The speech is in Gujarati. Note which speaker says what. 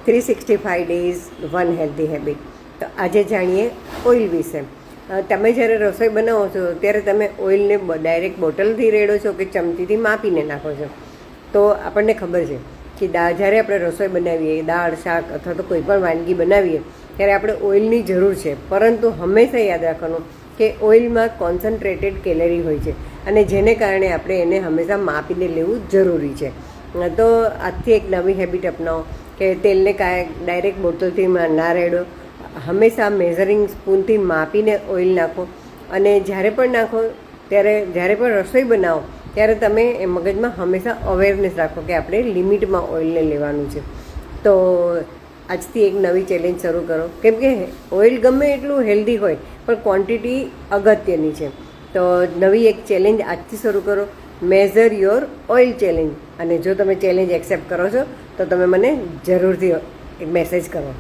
Speaker 1: 365 ડેઝ વન હેલ્ધી હેબિટ. તો આજે જાણીએ ઓઇલ વિશે. તમે જ્યારે રસોઈ બનાવો છો ત્યારે તમે ઓઇલને ડાયરેક્ટ બોટલથી રેડો છો કે ચમચીથી માપીને નાખો છો? તો આપણને ખબર છે કે જ્યારે આપણે રસોઈ બનાવીએ, દાળ શાક અથવા તો કોઈ પણ વાનગી બનાવીએ ત્યારે આપણે ઓઇલની જરૂર છે, પરંતુ હંમેશા યાદ રાખવાનું કે ઓઇલમાં કોન્સન્ટ્રેટેડ કેલરી હોય છે અને જેને કારણે આપણે એને હંમેશા માપીને લેવું જરૂરી છે. તો આજથી એક નવી હેબિટ અપનાવો કે તેલને ડાયરેક્ટ બોટલથી ના રેડો, હંમેશા મેઝરિંગ સ્પૂનથી માપીને ઓઇલ નાખો. અને જ્યારે પણ નાખો ત્યારે, જ્યારે પણ રસોઈ બનાવો ત્યારે તમે એ મગજમાં હંમેશા અવેરનેસ રાખો કે આપણે લિમિટમાં ઓઇલને લેવાનું છે. તો આજથી એક નવી ચેલેન્જ શરૂ કરો, કેમ કે ઓઇલ ગમે એટલું હેલ્ધી હોય પણ ક્વોન્ટિટી અગત્યની છે. તો નવી એક ચેલેન્જ આજથી શરૂ કરો, મેઝર યોર ઓઇલ ચેલેન્જ. અને જો તમે ચેલેન્જ એક્સેપ્ટ કરો છો તો તમે મને જરૂરથી એક મેસેજ કરો.